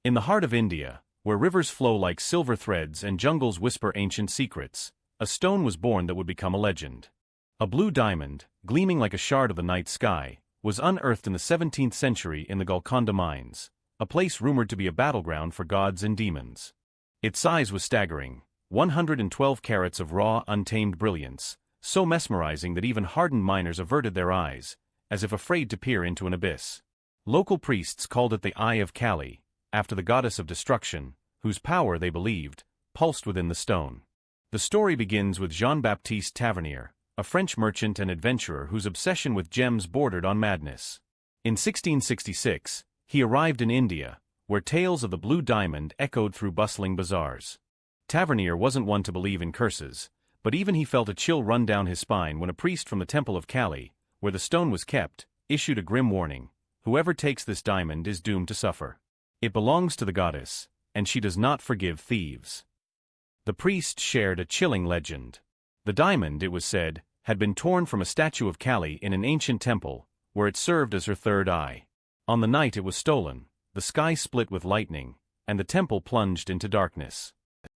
In the heart of India, where rivers flow like silver threads and jungles whisper ancient secrets, a stone was born that would become a legend. A blue diamond, gleaming like a shard of the night sky, was unearthed in the 17th century in the Golconda mines, a place rumored to be a battleground for gods and demons. Its size was staggering, 112 carats of raw, untamed brilliance, so mesmerizing that even hardened miners averted their eyes, as if afraid to peer into an abyss. Local priests called it the Eye of Kali, after the goddess of destruction, whose power, they believed, pulsed within the stone. The story begins with Jean-Baptiste Tavernier, a French merchant and adventurer whose obsession with gems bordered on madness. In 1666, he arrived in India, where tales of the Blue Diamond echoed through bustling bazaars. Tavernier wasn't one to believe in curses, but even he felt a chill run down his spine when a priest from the Temple of Kali, where the stone was kept, issued a grim warning: whoever takes this diamond is doomed to suffer. It belongs to the goddess, and she does not forgive thieves. The priest shared a chilling legend. The diamond, it was said, had been torn from a statue of Kali in an ancient temple, where it served as her third eye. On the night it was stolen, the sky split with lightning, and the temple plunged into darkness.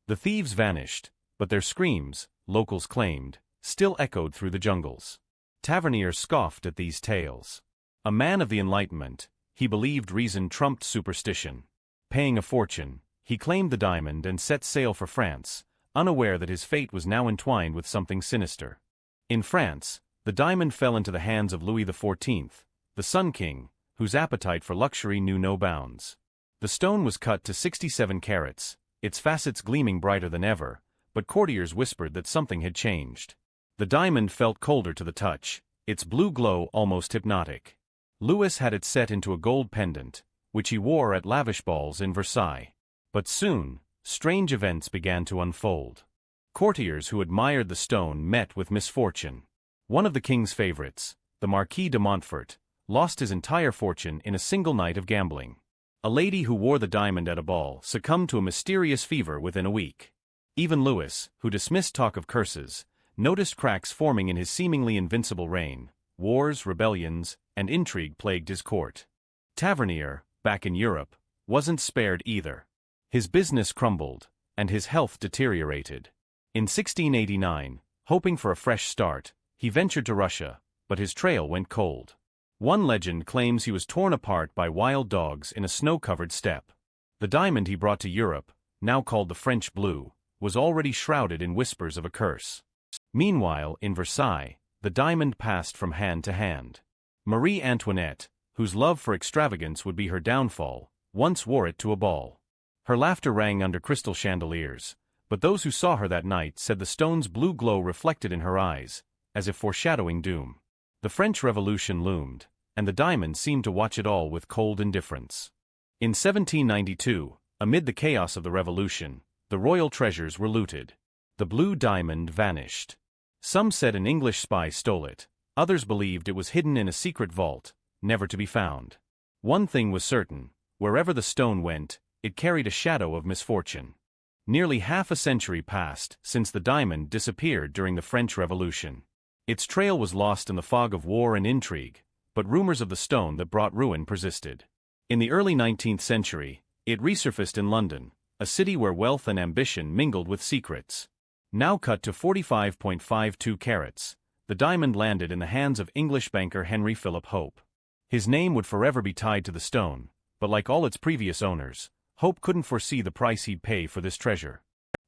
The thieves vanished, but their screams, locals claimed, still echoed through the jungles. Tavernier scoffed at these tales. A man of the Enlightenment, he believed reason trumped superstition. Paying a fortune, he claimed the diamond and set sail for France, unaware that his fate was now entwined with something sinister. In France, the diamond fell into the hands of Louis XIV, the Sun King, whose appetite for luxury knew no bounds. The stone was cut to 67 carats, its facets gleaming brighter than ever, but courtiers whispered that something had changed. The diamond felt colder to the touch, its blue glow almost hypnotic. Louis had it set into a gold pendant, which he wore at lavish balls in Versailles. But soon, strange events began to unfold. Courtiers who admired the stone met with misfortune. One of the king's favorites, the Marquis de Montfort, lost his entire fortune in a single night of gambling. A lady who wore the diamond at a ball succumbed to a mysterious fever within a week. Even Louis, who dismissed talk of curses, noticed cracks forming in his seemingly invincible reign. Wars, rebellions, and intrigue plagued his court. Tavernier, back in Europe, wasn't spared either. His business crumbled, and his health deteriorated. In 1689, hoping for a fresh start, he ventured to Russia, but his trail went cold. One legend claims he was torn apart by wild dogs in a snow-covered steppe. The diamond he brought to Europe, now called the French Blue, was already shrouded in whispers of a curse. Meanwhile, in Versailles, the diamond passed from hand to hand. Marie Antoinette, whose love for extravagance would be her downfall, once wore it to a ball. Her laughter rang under crystal chandeliers, but those who saw her that night said the stone's blue glow reflected in her eyes, as if foreshadowing doom. The French Revolution loomed, and the diamond seemed to watch it all with cold indifference. In 1792, amid the chaos of the revolution, the royal treasures were looted. The blue diamond vanished. Some said an English spy stole it, others believed it was hidden in a secret vault, never to be found. One thing was certain: wherever the stone went, it carried a shadow of misfortune. Nearly half a century passed since the diamond disappeared during the French Revolution. Its trail was lost in the fog of war and intrigue, but rumors of the stone that brought ruin persisted. In the early 19th century, it resurfaced in London, a city where wealth and ambition mingled with secrets. Now cut to 45.52 carats, the diamond landed in the hands of English banker Henry Philip Hope. His name would forever be tied to the stone, but like all its previous owners, Hope couldn't foresee the price he'd pay for this treasure.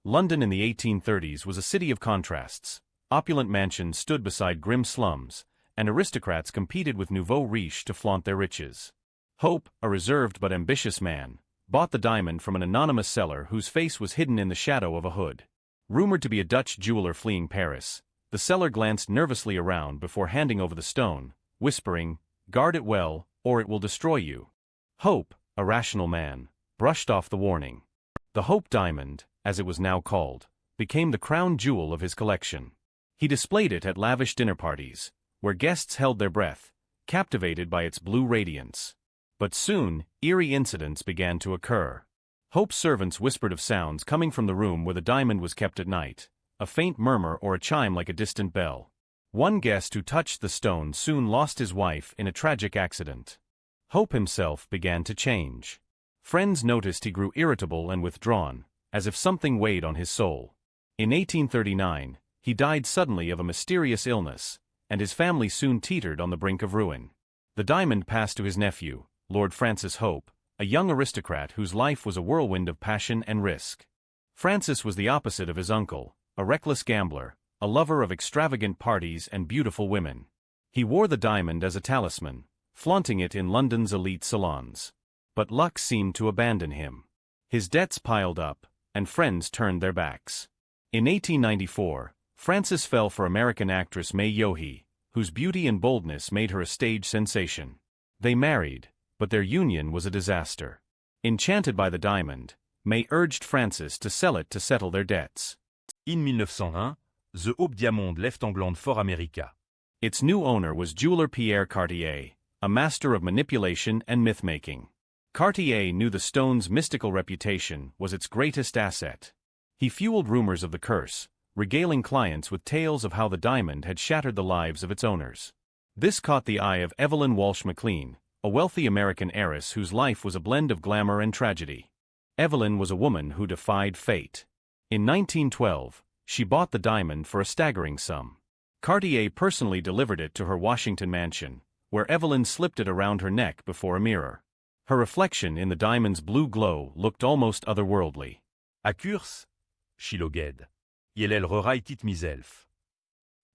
London in the 1830s was a city of contrasts. Opulent mansions stood beside grim slums, and aristocrats competed with nouveau riche to flaunt their riches. Hope, a reserved but ambitious man, bought the diamond from an anonymous seller whose face was hidden in the shadow of a hood. Rumored to be a Dutch jeweler fleeing Paris, the seller glanced nervously around before handing over the stone, whispering, "Guard it well, or it will destroy you." Hope, a rational man, brushed off the warning. The Hope diamond, as it was now called, became the crown jewel of his collection. He displayed it at lavish dinner parties, where guests held their breath, captivated by its blue radiance. But soon, eerie incidents began to occur. Hope's servants whispered of sounds coming from the room where the diamond was kept at night, a faint murmur or a chime like a distant bell. One guest who touched the stone soon lost his wife in a tragic accident. Hope himself began to change. Friends noticed he grew irritable and withdrawn, as if something weighed on his soul. In 1839, he died suddenly of a mysterious illness, and his family soon teetered on the brink of ruin. The diamond passed to his nephew, Lord Francis Hope, a young aristocrat whose life was a whirlwind of passion and risk. Francis was the opposite of his uncle, a reckless gambler, a lover of extravagant parties and beautiful women. He wore the diamond as a talisman, flaunting it in London's elite salons. But luck seemed to abandon him. His debts piled up, and friends turned their backs. In 1894, Francis fell for American actress Mae Yohe, whose beauty and boldness made her a stage sensation. They married, but their union was a disaster. Enchanted by the diamond, Mae urged Francis to sell it to settle their debts. In 1901, the Blue Diamond left England for America. Its new owner was jeweler Pierre Cartier, a master of manipulation and myth-making. Cartier knew the stone's mystical reputation was its greatest asset. He fueled rumors of the curse, regaling clients with tales of how the diamond had shattered the lives of its owners. This caught the eye of Evelyn Walsh McLean, a wealthy American heiress whose life was a blend of glamour and tragedy. Evelyn was a woman who defied fate. In 1912, she bought the diamond for a staggering sum. Cartier personally delivered it to her Washington mansion, where Evelyn slipped it around her neck before a mirror. Her reflection in the diamond's blue glow looked almost otherworldly. À course, shiloged. Yelel reraitit miself.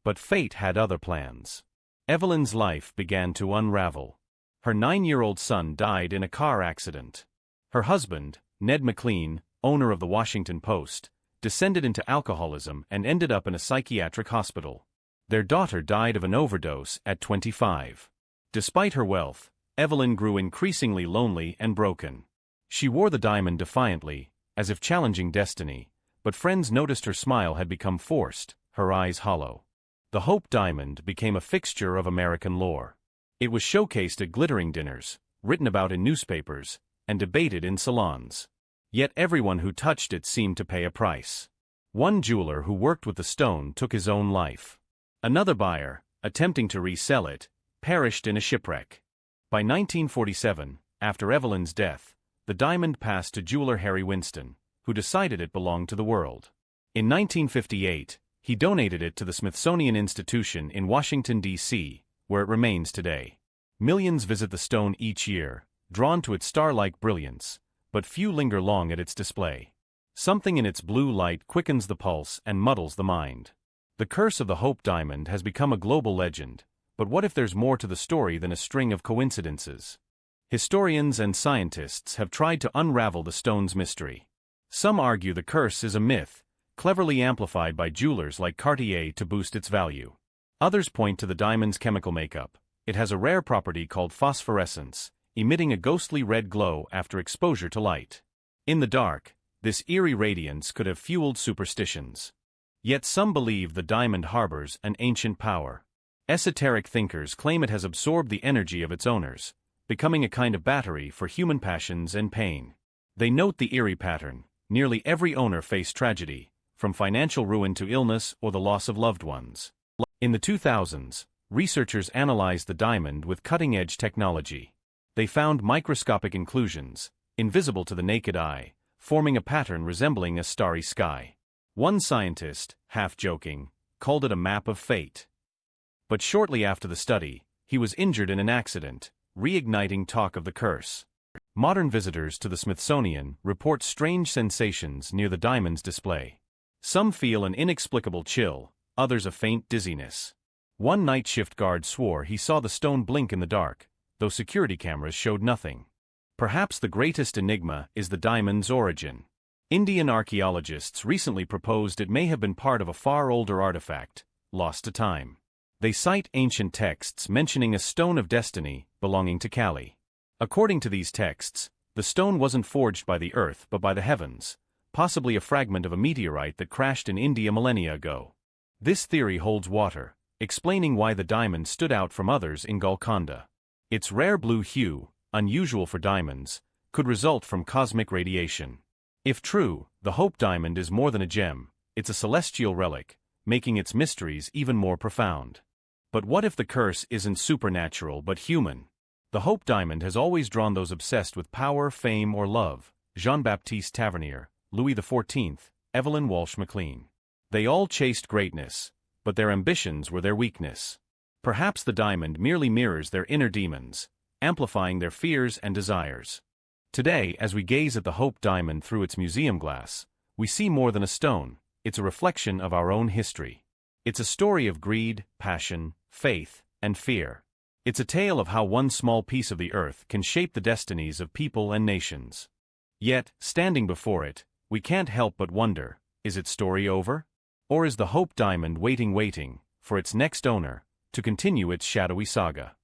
But fate had other plans. Evelyn's life began to unravel. Her 9-year-old son died in a car accident. Her husband, Ned McLean, owner of the Washington Post, descended into alcoholism and ended up in a psychiatric hospital. Their daughter died of an overdose at 25. Despite her wealth, Evelyn grew increasingly lonely and broken. She wore the diamond defiantly, as if challenging destiny, but friends noticed her smile had become forced, her eyes hollow. The Hope diamond became a fixture of American lore. It was showcased at glittering dinners, written about in newspapers, and debated in salons. Yet everyone who touched it seemed to pay a price. One jeweler who worked with the stone took his own life. Another buyer, attempting to resell it, perished in a shipwreck. By 1947, after Evelyn's death, the diamond passed to jeweler Harry Winston, who decided it belonged to the world. In 1958, he donated it to the Smithsonian Institution in Washington, D.C., where it remains today. Millions visit the stone each year, drawn to its star-like brilliance, but few linger long at its display. Something in its blue light quickens the pulse and muddles the mind. The curse of the Hope diamond has become a global legend, but what if there's more to the story than a string of coincidences? Historians and scientists have tried to unravel the stone's mystery. Some argue the curse is a myth, cleverly amplified by jewelers like Cartier to boost its value. Others point to the diamond's chemical makeup. It has a rare property called phosphorescence, emitting a ghostly red glow after exposure to light. In the dark, this eerie radiance could have fueled superstitions. Yet some believe the diamond harbors an ancient power. Esoteric thinkers claim it has absorbed the energy of its owners, becoming a kind of battery for human passions and pain. They note the eerie pattern. Nearly every owner faced tragedy, from financial ruin to illness or the loss of loved ones. In the 2000s, researchers analyzed the diamond with cutting-edge technology. They found microscopic inclusions, invisible to the naked eye, forming a pattern resembling a starry sky. One scientist, half-joking, called it a map of fate. But shortly after the study, he was injured in an accident, reigniting talk of the curse. Modern visitors to the Smithsonian report strange sensations near the diamond's display. Some feel an inexplicable chill, others a faint dizziness. One night shift guard swore he saw the stone blink in the dark, though security cameras showed nothing. Perhaps the greatest enigma is the diamond's origin. Indian archaeologists recently proposed it may have been part of a far older artifact, lost to time. They cite ancient texts mentioning a stone of destiny belonging to Kali. According to these texts, the stone wasn't forged by the earth but by the heavens, possibly a fragment of a meteorite that crashed in India millennia ago. This theory holds water, explaining why the diamond stood out from others in Golconda. Its rare blue hue, unusual for diamonds, could result from cosmic radiation. If true, the Hope diamond is more than a gem, it's a celestial relic, making its mysteries even more profound. But what if the curse isn't supernatural but human? The Hope Diamond has always drawn those obsessed with power, fame, or love. Jean-Baptiste Tavernier, Louis XIV, Evelyn Walsh McLean. They all chased greatness, but their ambitions were their weakness. Perhaps the diamond merely mirrors their inner demons, amplifying their fears and desires. Today, as we gaze at the Hope Diamond through its museum glass, we see more than a stone. It's a reflection of our own history. It's a story of greed, passion, faith, and fear. It's a tale of how one small piece of the earth can shape the destinies of people and nations. Yet, standing before it, we can't help but wonder, is its story over? Or is the Hope Diamond waiting for its next owner to continue its shadowy saga?